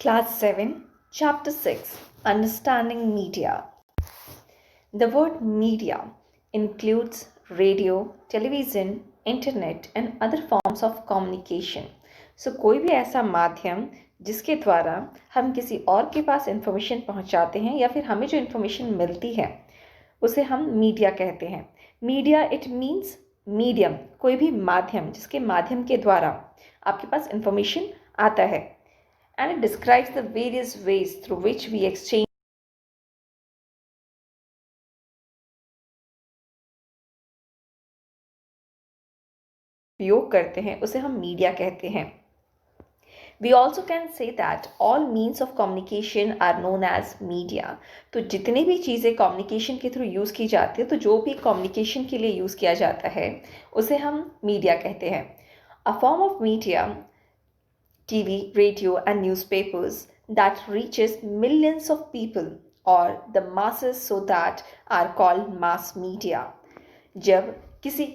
Class 7, Chapter 6, Understanding Media. The word media includes radio, television, internet and other forms of communication. कोई भी ऐसा माध्यम जिसके द्वारा हम किसी और के पास इंफॉर्मेशन पहुंचाते हैं या फिर हमें जो इंफॉर्मेशन मिलती है उसे हम मीडिया कहते हैं। मीडिया इट मीन्स मीडियम, कोई भी माध्यम जिसके माध्यम के द्वारा आपके पास इंफॉर्मेशन आता है। And it describes the various ways through which we exchange उपयोग करते हैं उसे हम मीडिया कहते हैं। We also can say that all means of communication are known as media. तो जितनी भी चीज़ें कम्युनिकेशन के थ्रू यूज़ की जाती है, तो जो भी कम्युनिकेशन के लिए यूज़ किया जाता है उसे हम मीडिया कहते हैं। A form of media, TV, radio and newspapers that reaches millions of people or the masses so that are called mass media. जब किसी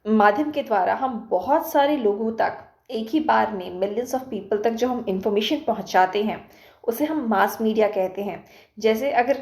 माध्यम के द्वारा हम बहुत सारे लोगों तक एक ही बार में मिलियंस ऑफ पीपल तक जो हम इंफॉर्मेशन पहुंचाते हैं उसे हम मास मीडिया कहते हैं। जैसे अगर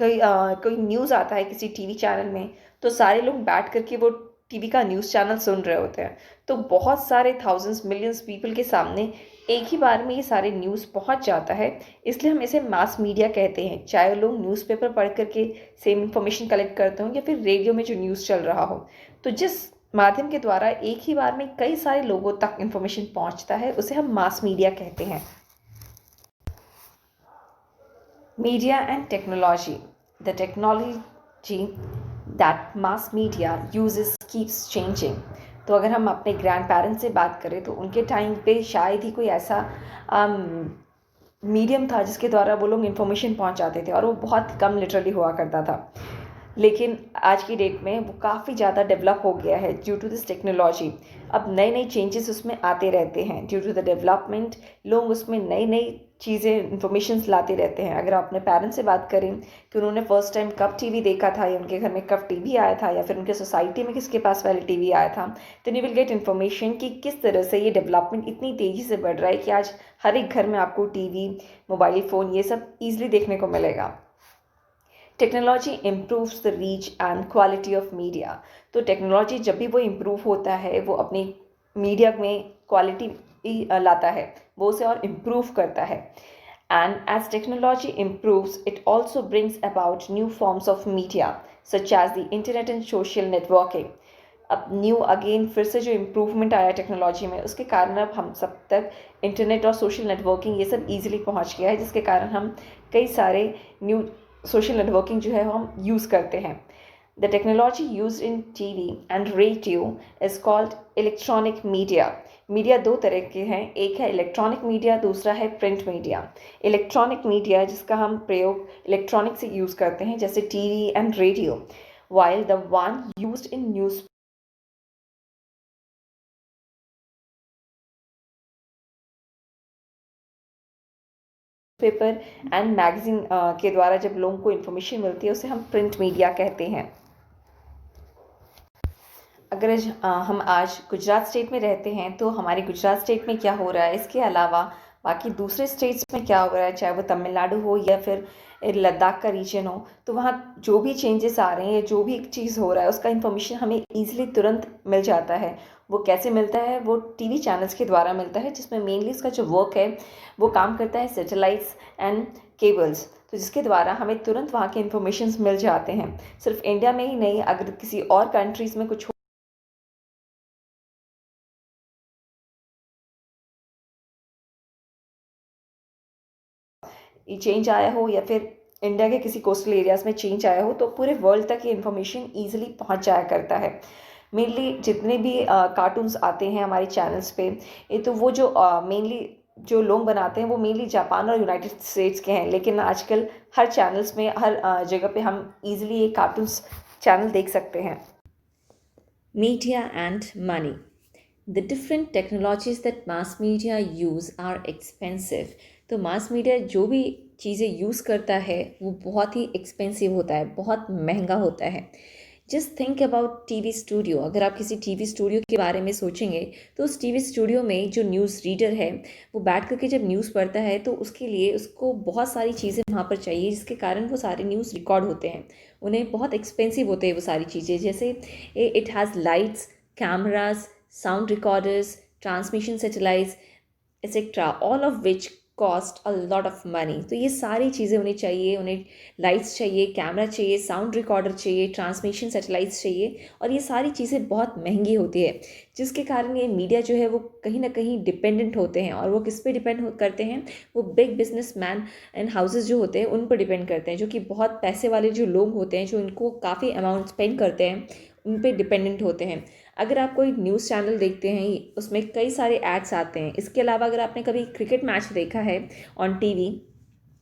कोई न्यूज़ आता है किसी टीवी चैनल में तो सारे लोग बैठ करके वो टीवी का न्यूज़ चैनल सुन रहे होते हैं, तो बहुत सारे थाउजेंड्स मिलियंस पीपल के सामने एक ही बार में ये सारे न्यूज़ पहुंच जाता है, इसलिए हम इसे मास मीडिया कहते हैं। चाहे लोग न्यूज़पेपर पढ़ करके सेम इंफॉर्मेशन कलेक्ट करते हो या फिर रेडियो में जो न्यूज़ चल रहा हो, तो जिस माध्यम के द्वारा एक ही बार में कई सारे लोगों तक इंफॉर्मेशन पहुंचता है उसे हम मास मीडिया कहते हैं। Media and technology. The technology that mass media uses keeps changing. तो अगर हम अपने ग्रैंड पेरेंट्स से बात करें तो उनके टाइम पे शायद ही कोई ऐसा मीडियम था जिसके द्वारा वो लोग इन्फॉर्मेशन पहुंचाते थे और वो बहुत कम लिटरली हुआ करता था। लेकिन आज की डेट में वो काफ़ी ज़्यादा डेवलप हो गया है ड्यू टू दिस टेक्नोलॉजी। अब नए नए चेंजेस उसमें आते रहते हैं ड्यू टू द डेवलपमेंट। लोग उसमें नई नई चीज़ें इन्फॉर्मेशंस लाते रहते हैं। अगर आप अपने पेरेंट्स से बात करें कि उन्होंने फर्स्ट टाइम कब टीवी देखा था या उनके घर में कब टीवी आया था या फिर उनके सोसाइटी में किसके पास पहले टीवी आया था, तो यू विल गेट इन्फॉर्मेशन कि किस तरह से ये डेवलपमेंट इतनी तेज़ी से बढ़ रहा है कि आज हर एक घर में आपको टीवी, मोबाइल फ़ोन ये सब ईजिली देखने को मिलेगा। Technology improves the reach and quality of media. तो टेक्नोलॉजी जब भी वो इम्प्रूव होता है वो अपनी मीडिया में क्वालिटी लाता है, वो उसे और इम्प्रूव करता है। And as technology improves it also brings about new forms of media such as the internet and social networking. अब न्यू अगेन फिर से जो इम्प्रूवमेंट आया टेक्नोलॉजी में उसके कारण अब हम सब तक इंटरनेट और सोशल नेटवर्किंग ये सब ईजिली पहुंच गया है, जिसके कारण हम कई सारे न्यू सोशल नेटवर्किंग जो है वो हम यूज़ करते हैं। The technology use in TV and radio is called electronic media. Media दो तरह के हैं, एक है इलेक्ट्रॉनिक मीडिया, दूसरा है प्रिंट मीडिया। इलेक्ट्रॉनिक मीडिया जिसका हम प्रयोग इलेक्ट्रॉनिक से यूज़ करते हैं जैसे TV and radio, while the one used in news paper and magazine के द्वारा जब लोगों को इन्फॉर्मेशन मिलती है उसे हम प्रिंट मीडिया कहते हैं। अगर हम आज गुजरात स्टेट में रहते हैं तो हमारे गुजरात स्टेट में क्या हो रहा है, इसके अलावा बाकी दूसरे स्टेट्स में क्या हो रहा है, चाहे वो तमिलनाडु हो या फिर लद्दाख का रीजन हो, तो वहाँ जो भी चेंजेस आ रहे हैं, जो भी एक चीज़ हो रहा है उसका इन्फॉर्मेशन हमें ईजिली तुरंत मिल जाता है। वो कैसे मिलता है? वो टीवी चैनल्स के द्वारा मिलता है, जिसमें मेनली इसका जो वर्क है वो काम करता है सैटेलाइट्स एंड केबल्स, तो जिसके द्वारा हमें तुरंत वहाँ के इन्फॉर्मेशन मिल जाते हैं। सिर्फ इंडिया में ही नहीं, अगर किसी और कंट्रीज़ में कुछ चेंज आया हो या फिर इंडिया के किसी कोस्टल एरियाज़ में चेंज आया हो, तो पूरे वर्ल्ड तक ये इन्फॉर्मेशन ईजिली पहुंच जाया करता है। मेनली जितने भी कार्टून्स आते हैं हमारे चैनल्स पे, ये तो वो जो मेनली जो लोग बनाते हैं वो मेनली जापान और यूनाइटेड स्टेट्स के हैं, लेकिन आजकल हर चैनल्स में हर जगह पे हम ईजिली ये कार्टून्स चैनल देख सकते हैं। Media and money. The different technologies that mass media use are expensive. तो मास मीडिया जो भी चीज़ें यूज़ करता है वो बहुत ही एक्सपेंसिव होता है, बहुत महंगा होता है। Just think about TV studio. अगर आप किसी टीवी स्टूडियो के बारे में सोचेंगे तो उस टीवी स्टूडियो में जो न्यूज़ रीडर है वो बैठ करके जब न्यूज़ पढ़ता है तो उसके लिए उसको बहुत सारी चीज़ें वहाँ पर चाहिए, जिसके कारण वो सारे न्यूज़ रिकॉर्ड होते हैं। उन्हें बहुत एक्सपेंसिव होते हैं वो सारी चीज़ें, जैसे it has lights, cameras, sound recorders, transmission satellites etcetera, all of which cost a lot of money. तो ये सारी चीज़ें उन्हें चाहिए, उन्हें लाइट्स चाहिए, कैमरा चाहिए, साउंड रिकॉर्डर चाहिए, ट्रांसमिशन सैटेलाइट्स चाहिए, और ये सारी चीज़ें बहुत महंगी होती है, जिसके कारण ये मीडिया जो है वो कहीं ना कहीं डिपेंडेंट होते हैं। और वो किस पे डिपेंड करते हैं? वो big business man and houses जो होते हैं उन पर डिपेंड करते हैं, जो कि बहुत पैसे वाले जो लोग होते हैं, जो इनको काफ़ी अमाउंट स्पेंड करते हैं, उन पे डिपेंडेंट होते हैं। अगर आप कोई न्यूज़ चैनल देखते हैं उसमें कई सारे एड्स आते हैं। इसके अलावा अगर आपने कभी क्रिकेट मैच देखा है on TV,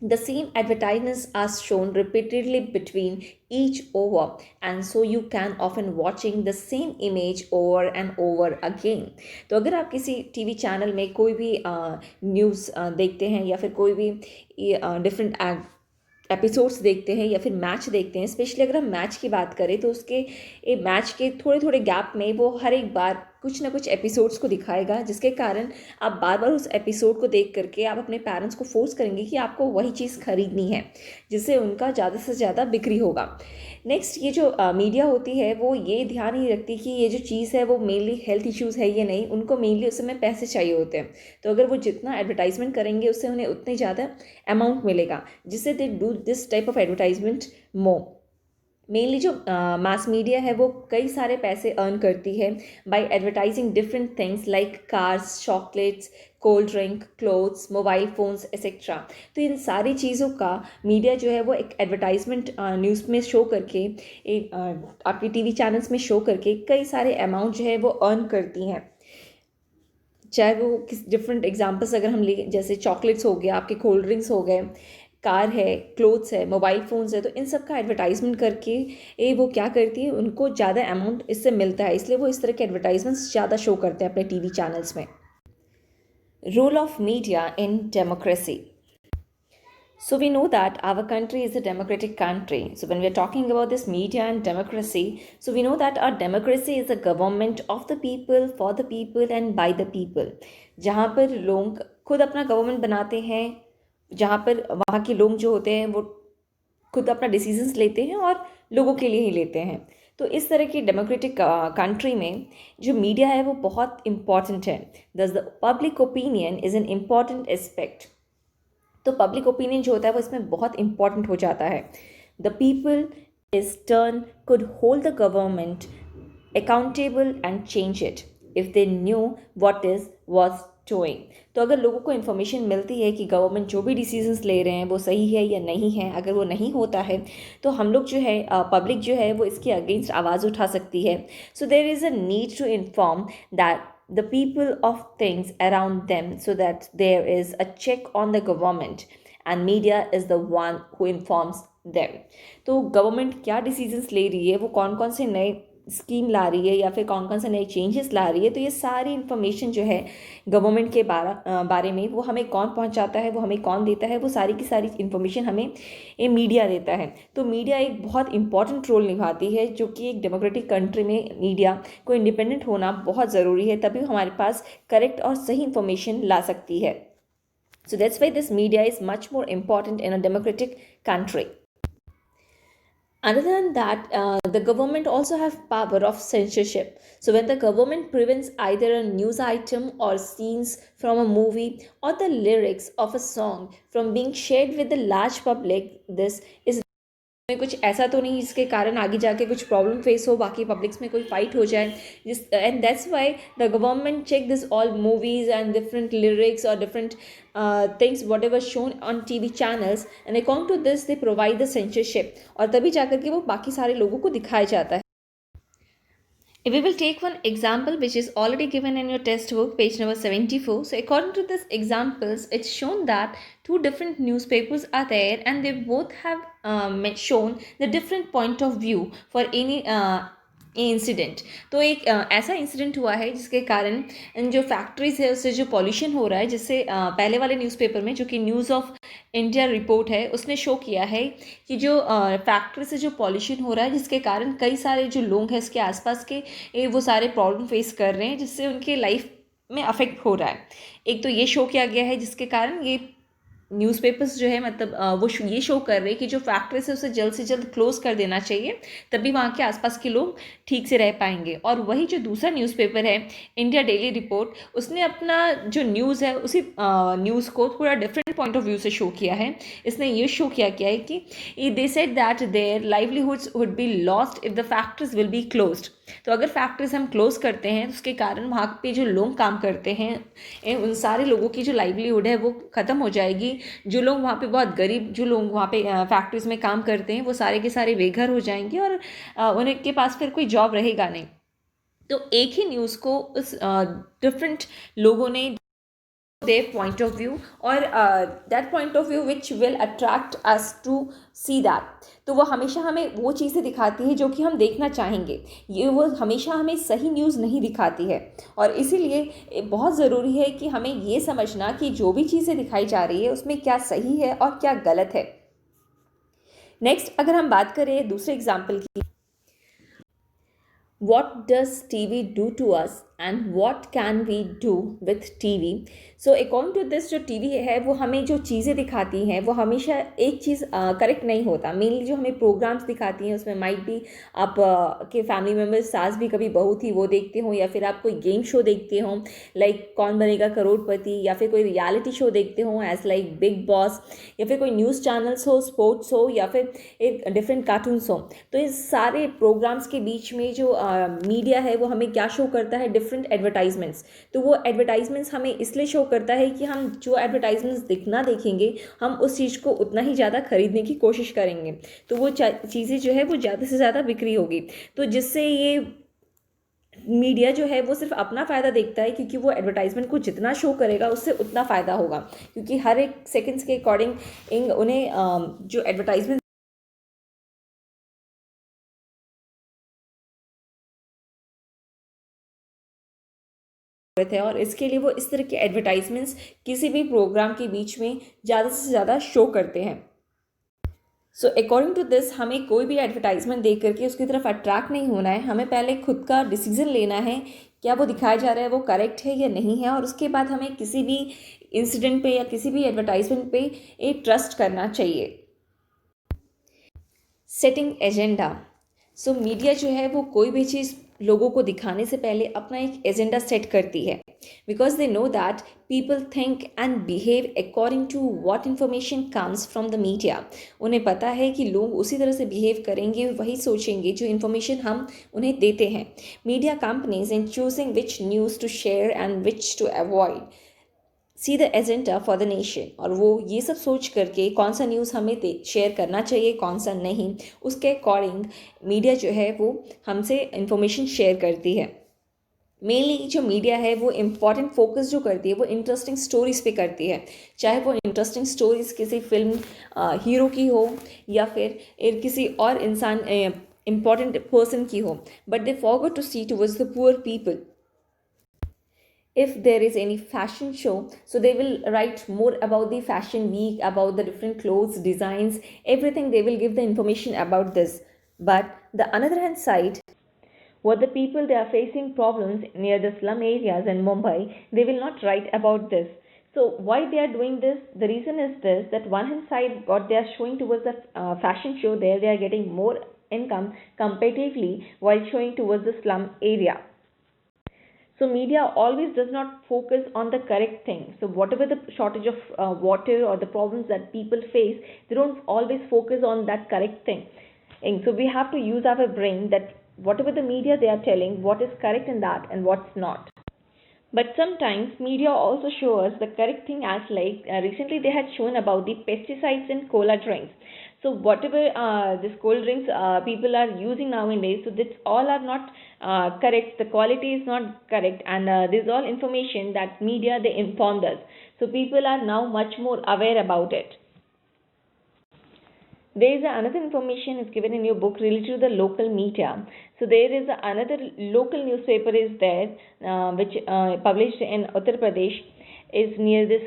the same advertisements are shown repeatedly between each over, and so you can often watching the same image over and over again. तो अगर आप किसी टीवी चैनल में कोई भी न्यूज़ देखते हैं या फिर कोई भी डिफरेंट एपिसोड्स देखते हैं या फिर मैच देखते हैं, स्पेशली अगर हम मैच की बात करें तो उसके मैच के थोड़े थोड़े गैप में वो हर एक बार कुछ ना कुछ एपिसोड्स को दिखाएगा, जिसके कारण आप बार बार उस एपिसोड को देख करके आप अपने पेरेंट्स को फोर्स करेंगे कि आपको वही चीज़ खरीदनी है, जिससे उनका ज़्यादा से ज़्यादा बिक्री होगा। नेक्स्ट, ये जो मीडिया होती है वो ये ध्यान नहीं रखती कि ये जो चीज़ है वो मेनली हेल्थ इश्यूज़ है या नहीं, उनको मेनली उस समय पैसे चाहिए होते हैं। तो अगर वो जितना एडवर्टाइजमेंट करेंगे उससे उन्हें उतनी ज़्यादा अमाउंट मिलेगा, जिससे they do this type of advertisement more. Mainly जो मास मीडिया है वो कई सारे पैसे अर्न करती है by advertising different things like cars, chocolates, cold drink, clothes, mobile phones etcetera. तो इन सारी चीज़ों का मीडिया जो है वो एक एडवर्टाइजमेंट न्यूज़ में शो करके, एक आपके टीवी चैनल्स में शो करके कई सारे अमाउंट जो है वो अर्न करती हैं। चाहे वो किस डिफरेंट एग्जांपल्स अगर हम ले, जैसे चॉकलेट्स हो गया, आपके कोल्ड ड्रिंक्स हो गए, कार है, क्लोथ्स है, मोबाइल फ़ोन्स है, तो इन सब का एडवर्टाइजमेंट करके वो क्या करती है, उनको ज़्यादा अमाउंट इससे मिलता है, इसलिए वो इस तरह के एडवर्टाइजमेंट्स ज़्यादा शो करते हैं अपने टीवी चैनल्स में। Role of media in democracy. So we know that our country is a democratic country. So when we are talking about this media and democracy, so we know that our democracy is a government of the people, for the people and by the people. जहाँ पर लोग खुद अपना government बनाते हैं, जहाँ पर वहाँ के लोग जो होते हैं वो खुद अपना डिसीजंस लेते हैं और लोगों के लिए ही लेते हैं। तो इस तरह की डेमोक्रेटिक कंट्री में जो मीडिया है वो बहुत इम्पॉर्टेंट है। दस the public opinion is an important aspect. तो पब्लिक ओपिनियन जो होता है वो इसमें बहुत इंपॉर्टेंट हो जाता है। The people is turn could hold the government accountable and change it if they knew what is was doing. तो अगर लोगों को इन्फॉर्मेशन मिलती है कि गवर्नमेंट जो भी डिसीजंस ले रहे हैं वो सही है या नहीं है, अगर वो नहीं होता है तो हम लोग जो है पब्लिक जो है वो इसके अगेंस्ट आवाज़ उठा सकती है। So there is a need to inform that the people of things around them, so that there is a check on the government and media is the one who informs them. तो government क्या decisions ले रही है, वो कौन कौन से नए स्कीम ला रही है या फिर कौन कौन से नए चेंजेस ला रही है, तो ये सारी इन्फॉर्मेशन जो है गवर्नमेंट के बारे में वो हमें कौन पहुंचाता है, वो हमें कौन देता है, वो सारी की सारी इन्फॉर्मेशन हमें ये मीडिया देता है। तो मीडिया एक बहुत इंपॉर्टेंट रोल निभाती है, जो कि एक डेमोक्रेटिक कंट्री में मीडिया को इंडिपेंडेंट होना बहुत ज़रूरी है, तभी हमारे पास करेक्ट और सही इन्फॉर्मेशन ला सकती है। So that's why this media is much more important in a democratic country. Other than that, the government also have power of censorship. So when the government prevents either a news item or scenes from a movie or the lyrics of a song from being shared with the large public, this is में कुछ ऐसा तो नहीं जिसके कारण आगे जाके कुछ प्रॉब्लम फेस हो, बाकी पब्लिक्स में कोई फाइट हो जाए, जिस and that's why the government check this all movies and different lyrics और different things whatever shown on TV channels, and according to this they provide the censorship, और तभी जाकर के वो बाकी सारे लोगों को दिखाया जाता है. We will take one example which is already given in your textbook, page number 74. So according to this examples, it's shown that two different newspapers are there and they both have shown the different point of view for any ये incident तो एक ऐसा incident हुआ है जिसके कारण जो factories है उससे जो पॉल्यूशन हो रहा है, जिससे पहले वाले न्यूज़पेपर में जो कि न्यूज़ ऑफ इंडिया रिपोर्ट है उसने शो किया है कि जो फैक्ट्री से जो पॉल्यूशन हो रहा है जिसके कारण कई सारे जो लोग हैं इसके आसपास के वो सारे प्रॉब्लम फेस कर रहे हैं, जिससे उनके लाइफ में अफेक्ट हो रहा है। एक तो ये शो किया गया है जिसके कारण ये न्यूज़पेपर्स जो है मतलब वो ये शो कर रहे हैं कि जो फैक्ट्रीज है उसे जल्द से जल्द क्लोज़ कर देना चाहिए, तभी वहाँ के आसपास के लोग ठीक से रह पाएंगे। और वही जो दूसरा न्यूज़पेपर है इंडिया डेली रिपोर्ट, उसने अपना जो न्यूज़ है उसी न्यूज़ को थोड़ा डिफरेंट पॉइंट ऑफ व्यू से शो किया है। इसने ये शो किया है कि they said that their livelihoods would be lost if the factories will be closed. तो अगर फैक्ट्रीज हम क्लोज करते हैं तो उसके कारण वहाँ पे जो लोग काम करते हैं उन सारे लोगों की जो लाइवलीहुड है वो ख़त्म हो जाएगी। जो लोग वहाँ पे बहुत गरीब जो लोग वहाँ पे फैक्ट्रीज में काम करते हैं वो सारे के सारे बेघर हो जाएंगे और उनके पास फिर कोई जॉब रहेगा नहीं। तो एक ही न्यूज़ को उस डिफरेंट लोगों ने their point of view or that point of view which will attract us to see that। तो वो हमेशा हमें वो चीज़ें दिखाती है जो कि हम देखना चाहेंगे, ये वो हमेशा हमें सही न्यूज़ नहीं दिखाती है। और इसीलिए बहुत ज़रूरी है कि हमें ये समझना कि जो भी चीज़ें दिखाई जा रही है उसमें क्या सही है और क्या गलत है। नेक्स्ट अगर हम बात करें दूसरे एग्जाम्पल की, what does TV do to us and what can we do with TV? So according to this जो TV है वो हमें जो चीज़ें दिखाती हैं वो हमेशा एक चीज़ करेक्ट नहीं होता। मेनली जो हमें प्रोग्राम्स दिखाती हैं उसमें माइट भी आप के फैमिली मेम्बर्स सास भी कभी बहू थी वो देखते हो, या फिर आप कोई गेम शो देखते हो लाइक कौन बनेगा करोड़पति, या फिर कोई रियलिटी शो देखते हो एज लाइक बिग बॉस, या फिर कोई न्यूज़ चैनल्स हो, स्पोर्ट्स हो, या फिर एक डिफरेंट कार्टून्स हो। तो इस सारे प्रोग्राम्स के बीच में जो मीडिया है वो हमें क्या शो करता है, डिफरेंट एडवर्टाइजमेंट्स। तो वो एडवर्टाइजमेंट्स हमें इसलिए शो करता है कि हम जो एडवर्टाइजमेंट्स दिखना देखेंगे हम उस चीज़ को उतना ही ज़्यादा खरीदने की कोशिश करेंगे, तो वो चीज़ें जो है वो ज़्यादा से ज़्यादा बिक्री होगी। तो जिससे ये मीडिया जो है वो सिर्फ अपना फ़ायदा देखता है, क्योंकि वो एडवर्टाइजमेंट को जितना शो करेगा उससे उतना फ़ायदा होगा, क्योंकि हर एक सेकंड्स के अकॉर्डिंग उन्हें जो एडवर्टाइजमेंट थे और इसके लिए वो इस तरह के एडवर्टाइजमेंट्स किसी भी प्रोग्राम के बीच में ज़्यादा से ज़्यादा शो करते हैं। सो अकॉर्डिंग टू दिस हमें कोई भी एडवर्टाइजमेंट देख करके उसकी तरफ अट्रैक्ट नहीं होना है, हमें पहले खुद का डिसीजन लेना है क्या वो दिखाया जा रहा है वो करेक्ट है या नहीं है, और उसके बाद हमें किसी भी इंसिडेंट पे या किसी भी एडवर्टाइजमेंट पे एक ट्रस्ट करना चाहिए। Setting agenda. सो मीडिया जो है वो कोई भी चीज़ लोगों को दिखाने से पहले अपना एक एजेंडा सेट करती है, because they know that people think and behave according to what information comes from the media. उन्हें पता है कि लोग उसी तरह से बिहेव करेंगे, वही सोचेंगे जो इन्फॉर्मेशन हम उन्हें देते हैं। Media companies in choosing which news to share and which to avoid see the agenda for the nation, और वो ये सब सोच करके कौन सा न्यूज़ हमें शेयर करना चाहिए कौन सा नहीं, उसके अकॉर्डिंग मीडिया जो है वो हमसे इंफॉर्मेशन शेयर करती है। मेनली जो मीडिया है वो इम्पॉर्टेंट फोकस जो करती है वो इंटरेस्टिंग स्टोरीज़ पे करती है, चाहे वो इंटरेस्टिंग स्टोरीज़ किसी फिल्म हीरो की हो या फिर किसी और इंसान इम्पॉर्टेंट पर्सन की हो, but they forget to see towards the poor people. If there is any fashion show, so they will write more about the fashion week, about the different clothes designs, everything they will give the information about this. But the another hand side, what the people they are facing problems near the slum areas in Mumbai, they will not write about this. So why they are doing this, the reason is this, that one hand side what they are showing towards the fashion show, there they are getting more income comparatively while showing towards the slum area. So media always does not focus on the correct thing. So whatever the shortage of water or the problems that people face, they don't always focus on that correct thing. And so we have to use our brain that whatever the media they are telling, what is correct in that and what's not. But sometimes media also show us the correct thing, as like recently they had shown about the pesticides in cola drinks. So whatever this cold drinks people are using nowadays, so this all are not correct. The quality is not correct, and this is all information that media they informed us. So people are now much more aware about it. There is another information is given in your book related to the local media. So there is another local newspaper is there, which published in Uttar Pradesh, is near this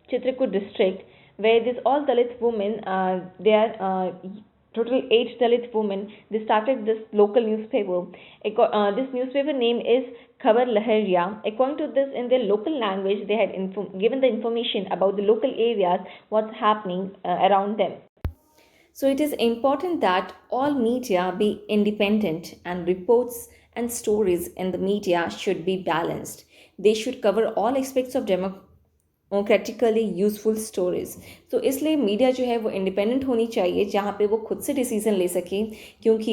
Chitrakoot district, where this all Dalit women, they are total 8 Dalit women. They started this local newspaper. This newspaper name is Khabar Lahariya. According to this, in their local language, they had given the information about the local areas, what's happening around them. So it is important that all media be independent and reports and stories in the media should be balanced. They should cover all aspects of democratically useful stories. तो इसलिए media जो है वो independent होनी चाहिए, जहाँ पे वो खुद से डिसीजन ले सके, क्योंकि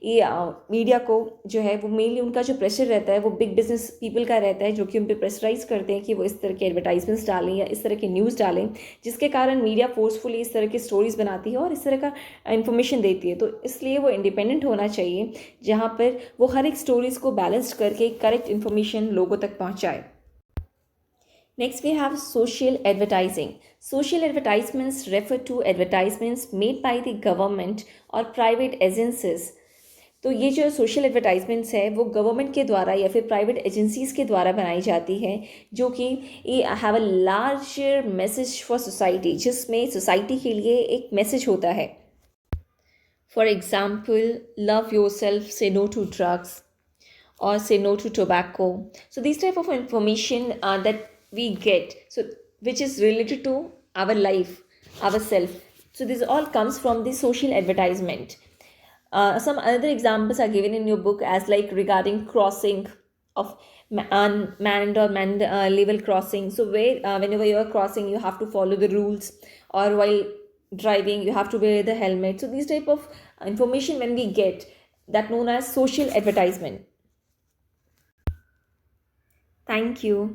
ये मीडिया को जो है वो मेनली उनका जो प्रेशर रहता है वो बिग बिजनेस पीपल का रहता है, जो कि उन पर प्रेशराइज करते हैं कि वो इस तरह के एडवर्टाइजमेंट्स डालें या इस तरह के न्यूज़ डालें, जिसके कारण मीडिया फोर्सफुली इस तरह की स्टोरीज़ बनाती है और इस तरह का इन्फॉर्मेशन देती है। तो इसलिए वो इंडिपेंडेंट होना चाहिए, जहाँ पर वो हर एक स्टोरीज़ को बैलेंस करके करेक्ट इन्फॉर्मेशन लोगों तक पहुँचाए। Next, we have social advertising. Social advertisements refer to advertisements made by the government or private agencies. तो ये जो सोशल एडवर्टाइजमेंट्स है वो गवर्नमेंट के द्वारा या फिर प्राइवेट एजेंसीज़ के द्वारा बनाई जाती है, जो कि ये have a larger message for society, जिसमें सोसाइटी के लिए एक मैसेज होता है। For example, love yourself, say no to drugs और say no to tobacco. So this type of information that we get, so which is related to our life, ourself. So this all comes from the social advertisement. Some other examples are given in your book as like regarding crossing of manned or manned level crossing. So where whenever you are crossing, you have to follow the rules, or while driving you have to wear the helmet. So these type of information when we get, that known as social advertisement. Thank you.